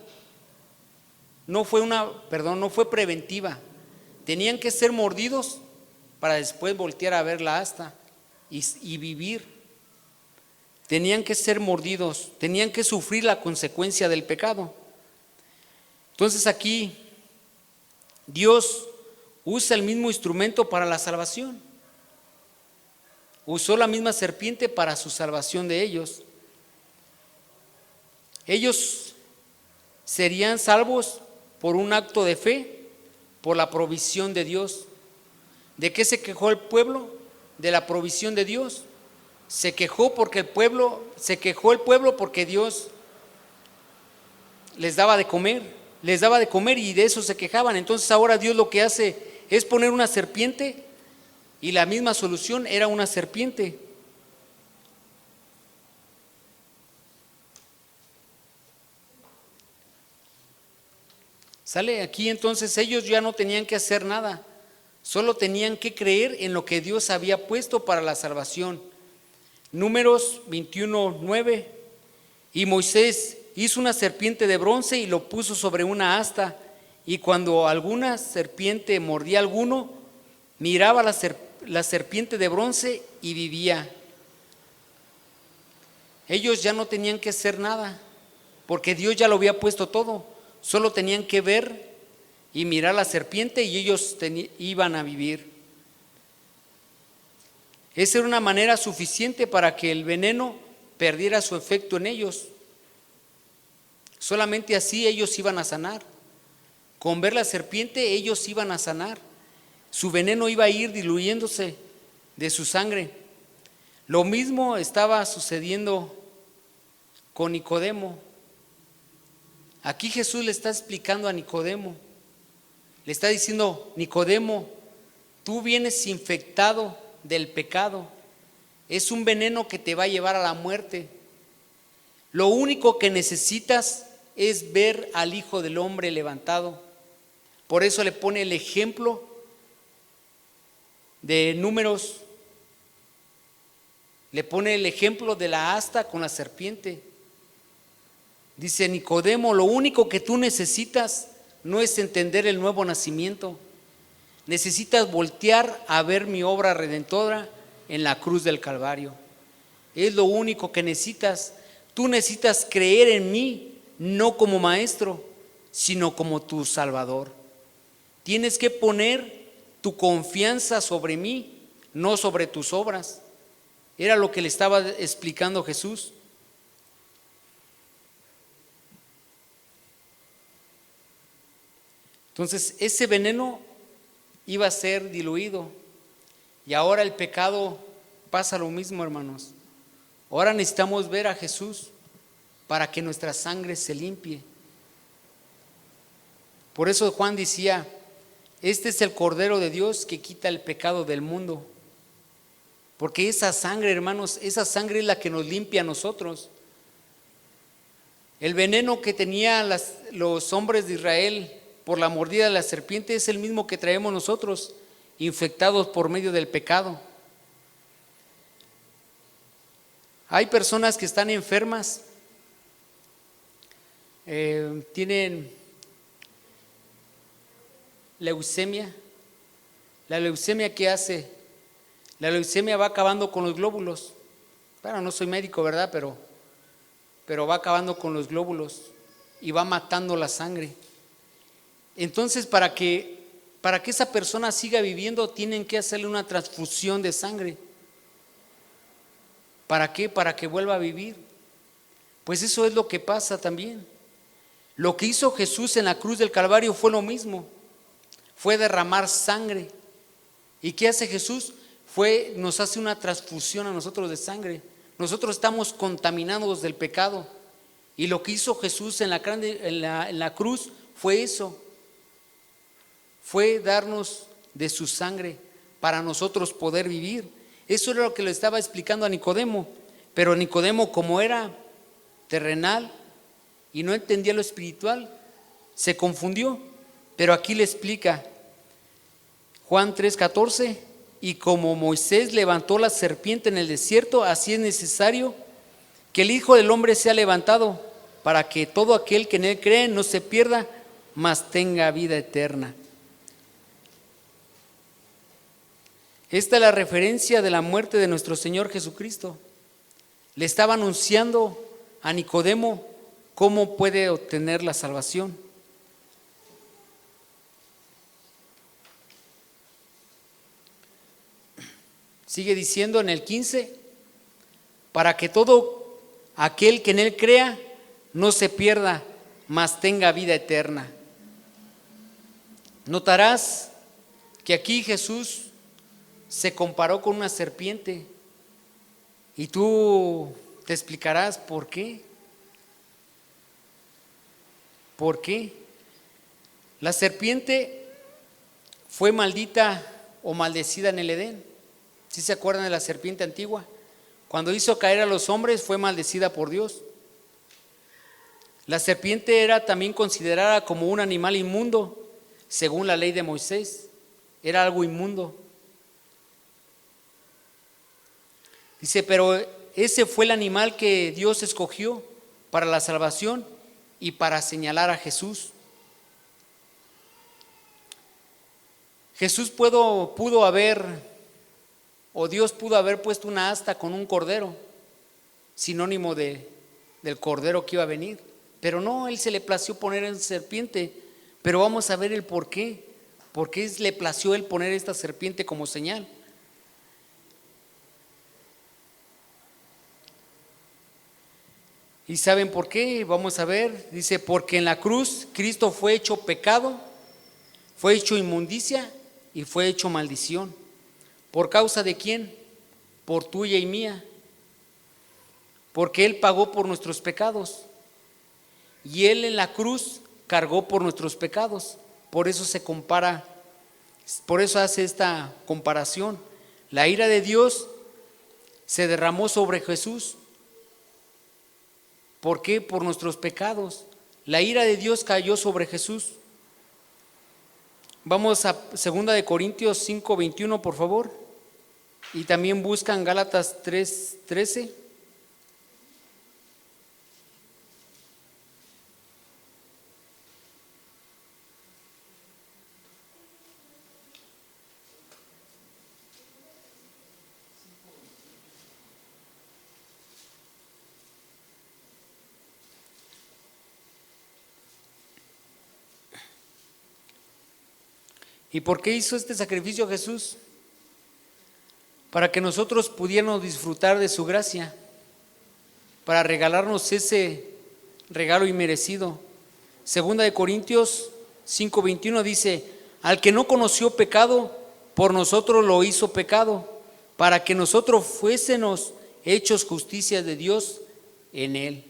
No fue preventiva. Tenían que ser mordidos para después voltear a ver la asta y vivir. Tenían que ser mordidos, tenían que sufrir la consecuencia del pecado. Entonces aquí Dios usa el mismo instrumento para la salvación. Usó la misma serpiente para su salvación de ellos. Ellos serían salvos por un acto de fe, por la provisión de Dios. ¿De qué se quejó el pueblo? De la provisión de Dios. Se quejó el pueblo porque Dios les daba de comer y de eso se quejaban. Entonces ahora Dios lo que hace es poner una serpiente y la misma solución era una serpiente. Sale aquí, entonces ellos ya no tenían que hacer nada, solo tenían que creer en lo que Dios había puesto para la salvación. Números 21:9. Y Moisés hizo una serpiente de bronce y lo puso sobre una asta, y cuando alguna serpiente mordía a alguno, miraba la serpiente de bronce y vivía. Ellos ya no tenían que hacer nada, porque Dios ya lo había puesto todo. Solo tenían que ver y mirar la serpiente y ellos iban a vivir. Esa era una manera suficiente para que el veneno perdiera su efecto en ellos. Solamente así ellos iban a sanar. Con ver la serpiente ellos iban a sanar. Su veneno iba a ir diluyéndose de su sangre. Lo mismo estaba sucediendo con Nicodemo. Aquí Jesús le está explicando a Nicodemo. Le está diciendo: Nicodemo, tú vienes infectado del pecado. Es un veneno que te va a llevar a la muerte. Lo único que necesitas es ver al Hijo del Hombre levantado. Por eso le pone el ejemplo de Números. Le pone el ejemplo de la asta con la serpiente. Dice: Nicodemo, lo único que tú necesitas no es entender el nuevo nacimiento. Necesitas voltear a ver mi obra redentora en la cruz del Calvario. Es lo único que necesitas. Tú necesitas creer en mí, no como maestro, sino como tu Salvador. Tienes que poner tu confianza sobre mí, no sobre tus obras. Era lo que le estaba explicando Jesús. Entonces ese veneno iba a ser diluido. Y ahora el pecado pasa lo mismo, hermanos. Ahora necesitamos ver a Jesús para que nuestra sangre se limpie. Por eso Juan decía, este es el Cordero de Dios que quita el pecado del mundo. Porque esa sangre, hermanos, esa sangre es la que nos limpia a nosotros. El veneno que tenían los hombres de Israel por la mordida de la serpiente es el mismo que traemos nosotros, infectados por medio del pecado. Hay personas que están enfermas, tienen leucemia. La leucemia, ¿qué hace? La leucemia va acabando con los glóbulos. Bueno, no soy médico, ¿verdad? Pero va acabando con los glóbulos y va matando la sangre. Entonces, para que esa persona siga viviendo, tienen que hacerle una transfusión de sangre. ¿Para qué? Para que vuelva a vivir. Pues eso es lo que pasa también. Lo que hizo Jesús en la cruz del Calvario fue lo mismo. Fue derramar sangre. ¿Y qué hace Jesús? Nos hace una transfusión a nosotros de sangre. Nosotros estamos contaminados del pecado. Y lo que hizo Jesús en la cruz fue eso. Fue darnos de su sangre para nosotros poder vivir. Eso era lo que le estaba explicando a Nicodemo. Pero Nicodemo, como era terrenal y no entendía lo espiritual, se confundió. Pero aquí le explica Juan 3:14, y como Moisés levantó la serpiente en el desierto, así es necesario que el Hijo del Hombre sea levantado, para que todo aquel que en él cree no se pierda, mas tenga vida eterna. Esta es la referencia de la muerte de nuestro Señor Jesucristo. Le estaba anunciando a Nicodemo cómo puede obtener la salvación. Sigue diciendo en el 15, para que todo aquel que en él crea no se pierda, mas tenga vida eterna. Notarás que aquí Jesús se comparó con una serpiente y tú te explicarás por qué. ¿Por qué? La serpiente fue maldita o maldecida en el Edén. ¿Sí se acuerdan de la serpiente antigua? Cuando hizo caer a los hombres fue maldecida por Dios. La serpiente era también considerada como un animal inmundo, según la ley de Moisés. Era algo inmundo. Dice, pero ese fue el animal que Dios escogió para la salvación y para señalar a Jesús. Jesús pudo haber, o Dios pudo haber puesto una asta con un cordero, sinónimo del cordero que iba a venir. Pero no, Él se le plació poner en serpiente. Pero vamos a ver el por qué. ¿Por qué le plació Él poner esta serpiente como señal? ¿Y saben por qué? Vamos a ver. Dice, porque en la cruz Cristo fue hecho pecado, fue hecho inmundicia y fue hecho maldición. ¿Por causa de quién? Por tuya y mía. Porque Él pagó por nuestros pecados. Y Él en la cruz cargó por nuestros pecados. Por eso se compara, por eso hace esta comparación. La ira de Dios se derramó sobre Jesús. ¿Por qué? Por nuestros pecados. La ira de Dios cayó sobre Jesús. Vamos a 2 Corintios 5:21, por favor. Y también buscan Gálatas 3:13. ¿Y por qué hizo este sacrificio Jesús? Para que nosotros pudiéramos disfrutar de su gracia, para regalarnos ese regalo inmerecido. 2 Corintios 5:21 dice: al que no conoció pecado, por nosotros lo hizo pecado, para que nosotros fuésemos hechos justicia de Dios en él.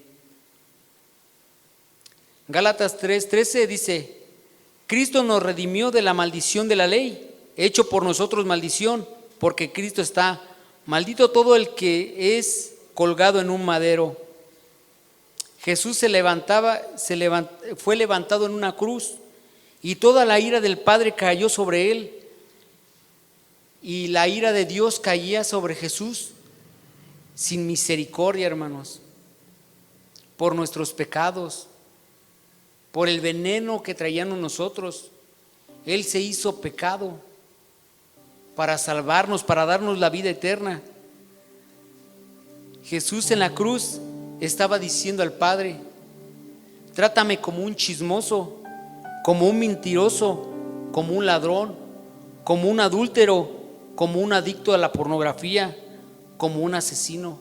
Gálatas 3:13 dice: Cristo nos redimió de la maldición de la ley, hecho por nosotros maldición, porque Cristo está maldito todo el que es colgado en un madero. Jesús fue levantado en una cruz, y toda la ira del Padre cayó sobre él, y la ira de Dios caía sobre Jesús sin misericordia, hermanos, por nuestros pecados, por el veneno que traíamos nosotros. Él se hizo pecado para salvarnos, para darnos la vida eterna. Jesús en la cruz estaba diciendo al Padre: trátame como un chismoso, como un mentiroso, como un ladrón, como un adúltero, como un adicto a la pornografía, como un asesino.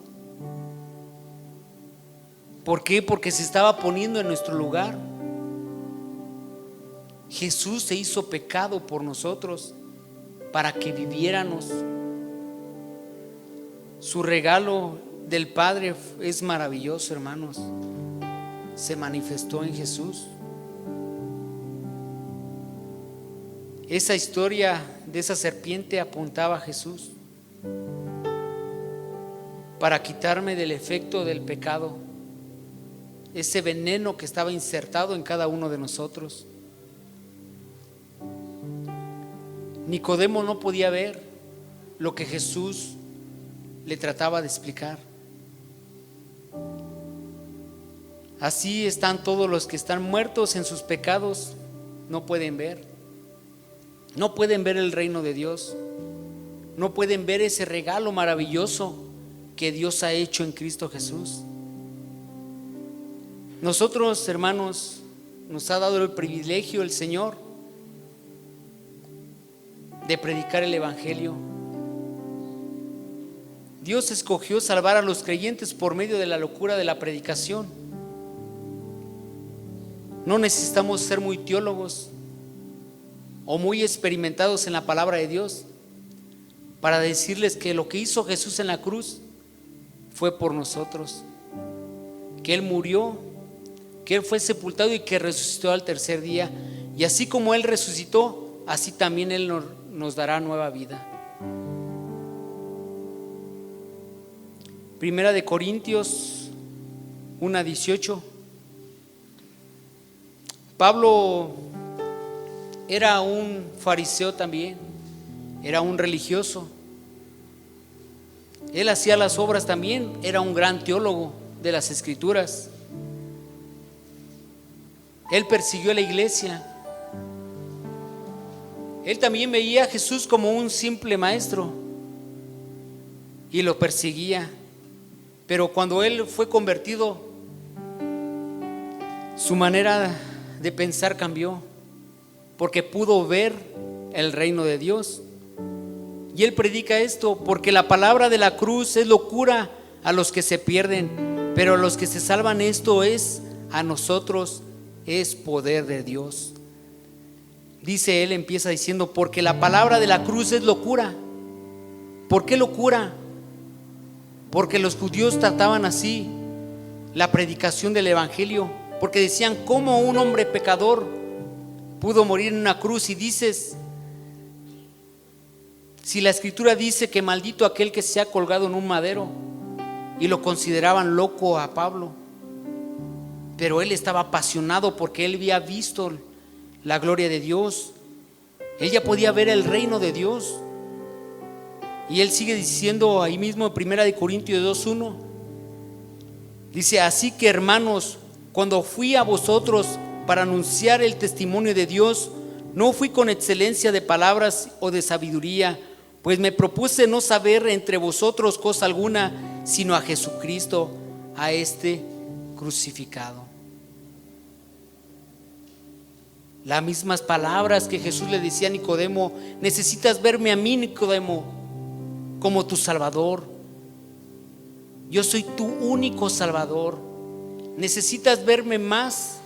¿Por qué? Porque se estaba poniendo en nuestro lugar. Jesús se hizo pecado por nosotros para que viviéramos. Su regalo del Padre es maravilloso, hermanos. Se manifestó en Jesús. Esa historia de esa serpiente apuntaba a Jesús para quitarme del efecto del pecado, ese veneno que estaba insertado en cada uno de nosotros. Nicodemo no podía ver lo que Jesús le trataba de explicar. Así están todos los que están muertos en sus pecados, no pueden ver. No pueden ver el reino de Dios. No pueden ver ese regalo maravilloso que Dios ha hecho en Cristo Jesús. Nosotros, hermanos, nos ha dado el privilegio el Señor de predicar el Evangelio. Dios escogió salvar a los creyentes por medio de la locura de la predicación. No necesitamos ser muy teólogos o muy experimentados en la palabra de Dios para decirles que lo que hizo Jesús en la cruz fue por nosotros, que Él murió, que Él fue sepultado y que resucitó al tercer día, y así como Él resucitó, así también Él nos dará nueva vida. Primera de Corintios 1:18. Pablo era un fariseo también, era un religioso. Él hacía las obras también, era un gran teólogo de las Escrituras. Él persiguió a la iglesia. Él también veía a Jesús como un simple maestro y lo perseguía. Pero cuando él fue convertido, su manera de pensar cambió, porque pudo ver el reino de Dios. Y él predica esto: porque la palabra de la cruz es locura a los que se pierden, pero a los que se salvan, esto es a nosotros, es poder de Dios. Dice él, empieza diciendo: porque la palabra de la cruz es locura. ¿Por qué locura? Porque los judíos trataban así la predicación del Evangelio, porque decían: ¿cómo un hombre pecador pudo morir en una cruz? Y dices, si la Escritura dice que maldito aquel que se ha colgado en un madero, y lo consideraban loco a Pablo, pero él estaba apasionado porque él había visto la gloria de Dios. Él ya podía ver el reino de Dios. Y él sigue diciendo ahí mismo en Primera de Corintios 2:1, dice: así que, hermanos, cuando fui a vosotros para anunciar el testimonio de Dios, no fui con excelencia de palabras o de sabiduría, pues me propuse no saber entre vosotros cosa alguna, sino a Jesucristo, a este crucificado. Las mismas palabras que Jesús le decía a Nicodemo: necesitas verme a mí, Nicodemo, como tu Salvador. Yo soy tu único Salvador. Necesitas verme más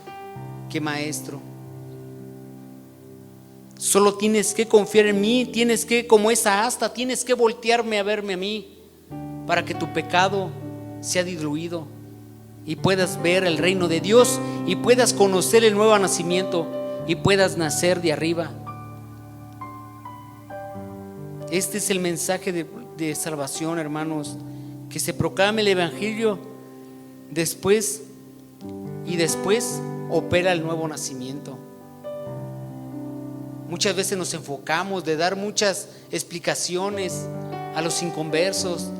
que maestro. Solo tienes que confiar en mí, tienes que, como esa asta, tienes que voltearme a verme a mí para que tu pecado sea diluido y puedas ver el reino de Dios y puedas conocer el nuevo nacimiento y puedas nacer de arriba. Este es el mensaje de salvación, hermanos, que se proclame el evangelio después opera el nuevo nacimiento. Muchas veces nos enfocamos de dar muchas explicaciones a los inconversos.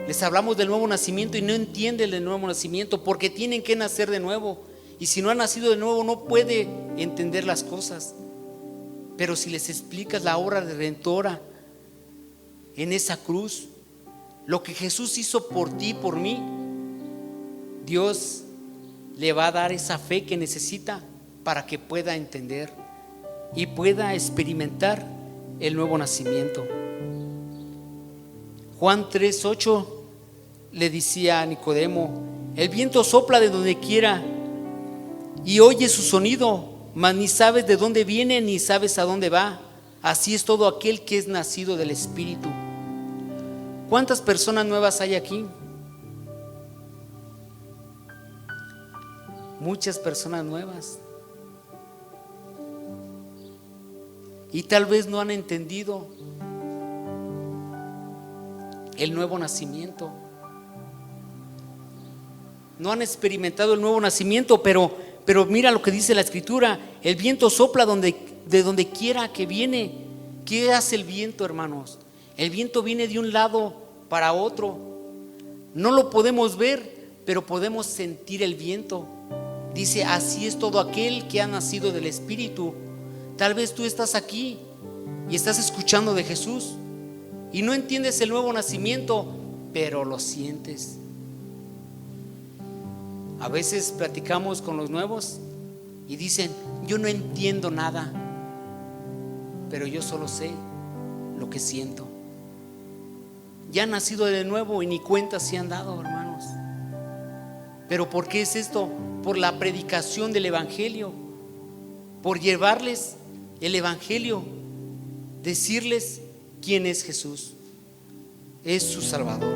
Les hablamos del nuevo nacimiento y no entienden el nuevo nacimiento porque tienen que nacer de nuevo. Y si no ha nacido de nuevo no puede entender las cosas. Pero si les explicas la obra redentora en esa cruz, lo que Jesús hizo por ti y por mí, Dios le va a dar esa fe que necesita para que pueda entender y pueda experimentar el nuevo nacimiento. Juan 3:8 le decía a Nicodemo: el viento sopla de donde quiera y oye su sonido, mas ni sabes de dónde viene ni sabes a dónde va. Así es todo aquel que es nacido del Espíritu. ¿Cuántas personas nuevas hay aquí? Muchas personas nuevas. Y tal vez no han entendido el nuevo nacimiento. No han experimentado el nuevo nacimiento, pero mira lo que dice la Escritura: el viento sopla de donde quiera que viene. ¿Qué hace el viento, hermanos? El viento viene de un lado para otro. No lo podemos ver, pero podemos sentir el viento. Dice: así es todo aquel que ha nacido del Espíritu. Tal vez tú estás aquí y estás escuchando de Jesús y no entiendes el nuevo nacimiento, pero lo sientes. A veces platicamos con los nuevos y dicen: yo no entiendo nada, pero yo solo sé lo que siento. Ya han nacido de nuevo y ni cuenta se han dado, hermanos. ¿Pero por qué es esto? Por la predicación del evangelio, por llevarles el evangelio, decirles quién es Jesús. Es su Salvador.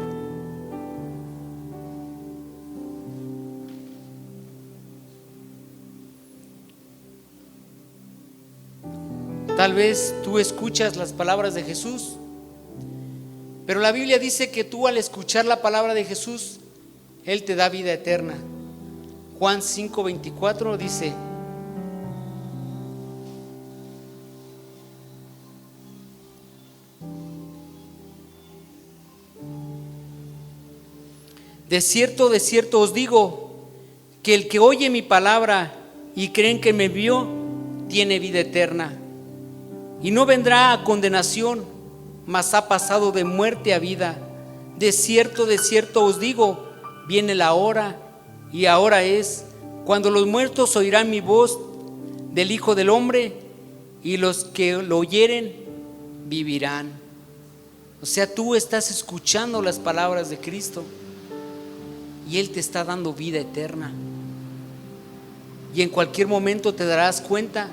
Tal vez tú escuchas las palabras de Jesús, pero la Biblia dice que tú, al escuchar la palabra de Jesús, Él te da vida eterna. Juan 5:24 dice: de cierto os digo, que el que oye mi palabra y cree que me envió, tiene vida eterna, y no vendrá a condenación, mas ha pasado de muerte a vida. De cierto os digo, viene la hora, y ahora es, cuando los muertos oirán mi voz del Hijo del Hombre, y los que lo oyeren vivirán. O sea, tú estás escuchando las palabras de Cristo y Él te está dando vida eterna. Y en cualquier momento te darás cuenta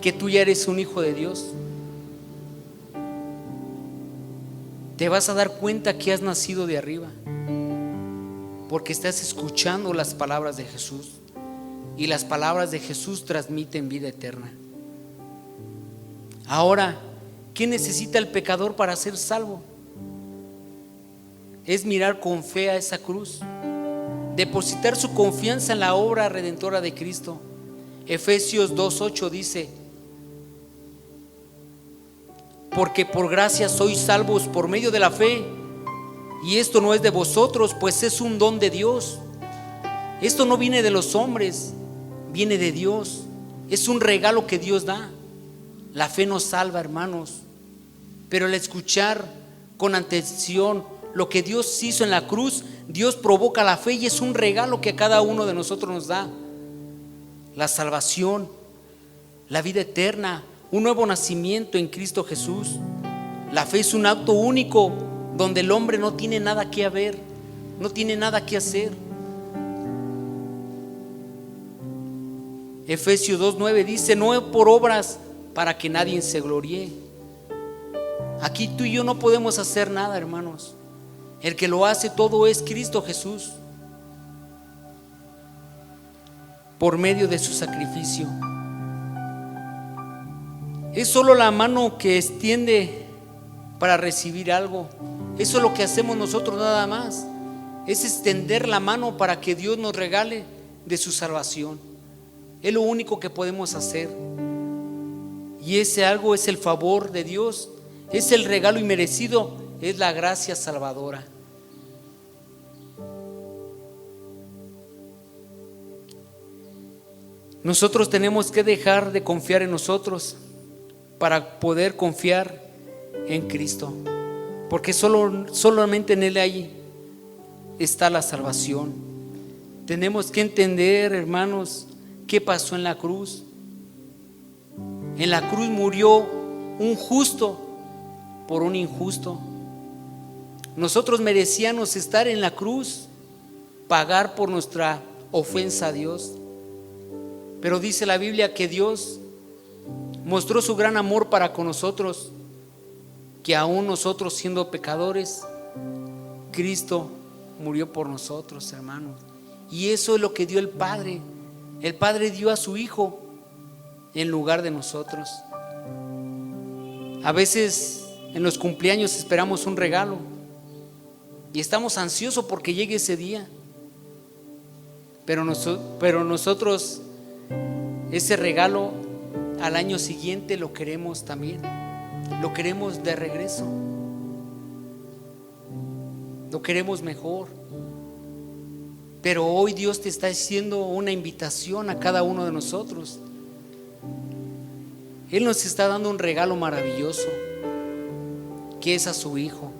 que tú ya eres un hijo de Dios. Te vas a dar cuenta que has nacido de arriba, porque estás escuchando las palabras de Jesús, y las palabras de Jesús transmiten vida eterna. Ahora, ¿qué necesita el pecador para ser salvo? Es mirar con fe a esa cruz, depositar su confianza en la obra redentora de Cristo. Efesios 2:8 dice: porque por gracia sois salvos por medio de la fe, y esto no es de vosotros, pues es un don de Dios. Esto no viene de los hombres, viene de Dios. Es un regalo que Dios da. La fe nos salva, hermanos, pero al escuchar con atención lo que Dios hizo en la cruz, Dios provoca la fe, y es un regalo que a cada uno de nosotros nos da: la salvación, la vida eterna, un nuevo nacimiento en Cristo Jesús. La fe es un acto único donde el hombre no tiene nada que ver, no tiene nada que hacer. Efesios 2:9 dice: no por obras para que nadie se gloríe. Aquí tú y yo no podemos hacer nada, hermanos. El que lo hace todo es Cristo Jesús, por medio de su sacrificio. Es solo la mano que extiende para recibir algo. Eso es lo que hacemos nosotros nada más. Es extender la mano para que Dios nos regale de su salvación. Es lo único que podemos hacer. Y ese algo es el favor de Dios. Es el regalo inmerecido. Es la gracia salvadora. Nosotros tenemos que dejar de confiar en nosotros para poder confiar en Cristo, porque solamente en Él ahí está la salvación. Tenemos que entender, hermanos, qué pasó en la cruz. En la cruz murió un justo por un injusto. Nosotros merecíamos estar en la cruz, pagar por nuestra ofensa a Dios. Pero dice la Biblia que Dios mostró su gran amor para con nosotros, que aún nosotros siendo pecadores, Cristo murió por nosotros, hermanos. Y eso es lo que dio el Padre. El Padre dio a su Hijo en lugar de nosotros. A veces en los cumpleaños esperamos un regalo y estamos ansiosos porque llegue ese día. Pero nosotros ese regalo al año siguiente lo queremos también. Lo queremos de regreso. Lo queremos mejor. Pero hoy Dios te está haciendo una invitación a cada uno de nosotros. Él nos está dando un regalo maravilloso, que es a su Hijo.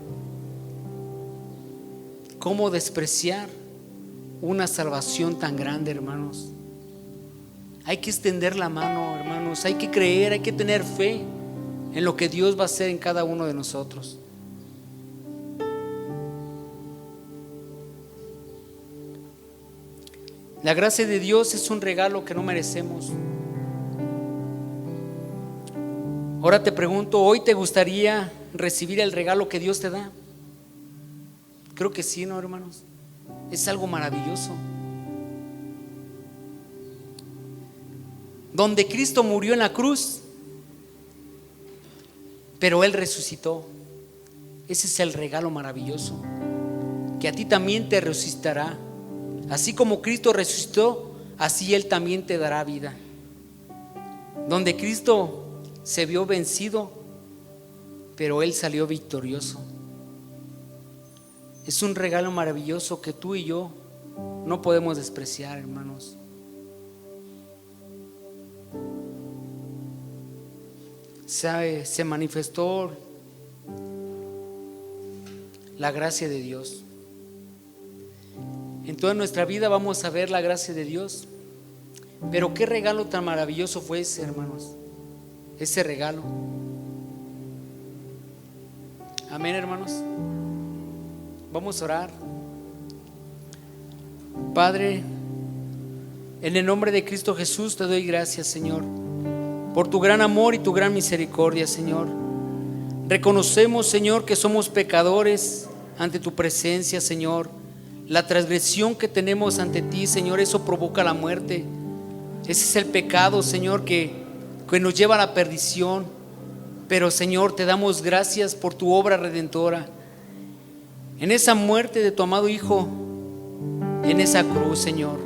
¿Cómo despreciar una salvación tan grande, hermanos? Hay que extender la mano, hermanos. Hay que creer, hay que tener fe en lo que Dios va a hacer en cada uno de nosotros. La gracia de Dios es un regalo que no merecemos. Ahora te pregunto, ¿hoy te gustaría recibir el regalo que Dios te da? Creo que sí, ¿no, hermanos? Es algo maravilloso. Donde Cristo murió en la cruz, pero Él resucitó. Ese es el regalo maravilloso, que a ti también te resucitará. Así como Cristo resucitó, así Él también te dará vida. Donde Cristo se vio vencido, pero Él salió victorioso. Es un regalo maravilloso que tú y yo no podemos despreciar, hermanos. Se manifestó la gracia de Dios. En toda nuestra vida vamos a ver la gracia de Dios. Pero qué regalo tan maravilloso fue ese, hermanos. Ese regalo. Amén, hermanos. Vamos a orar. Padre, en el nombre de Cristo Jesús te doy gracias, Señor, por tu gran amor y tu gran misericordia, Señor. Reconocemos, Señor, que somos pecadores ante tu presencia, Señor. La transgresión que tenemos ante ti, Señor, eso provoca la muerte. Ese es el pecado, Señor, que nos lleva a la perdición. Pero, Señor, te damos gracias por tu obra redentora. En esa muerte de tu amado Hijo, en esa cruz, Señor,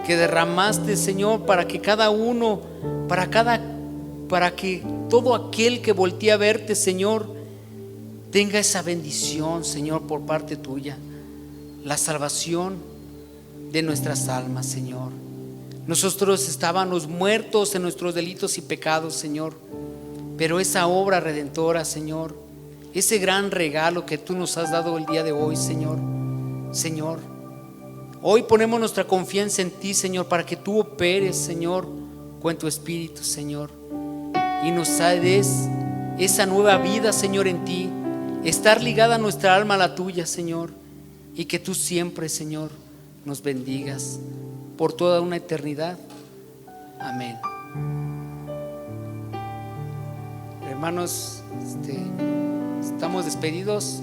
que derramaste, Señor, para que cada uno, para que todo aquel que voltee a verte, Señor, tenga esa bendición, Señor, por parte tuya. La salvación de nuestras almas, Señor. Nosotros estábamos muertos en nuestros delitos y pecados, Señor, pero esa obra redentora, Señor, ese gran regalo que tú nos has dado el día de hoy, Señor, hoy ponemos nuestra confianza en ti, Señor, para que tú operes, Señor, con tu Espíritu, Señor, y nos des esa nueva vida, Señor, en ti, estar ligada nuestra alma a la tuya, Señor, y que tú siempre, Señor, nos bendigas por toda una eternidad. Amén. Hermanos, estamos despedidos.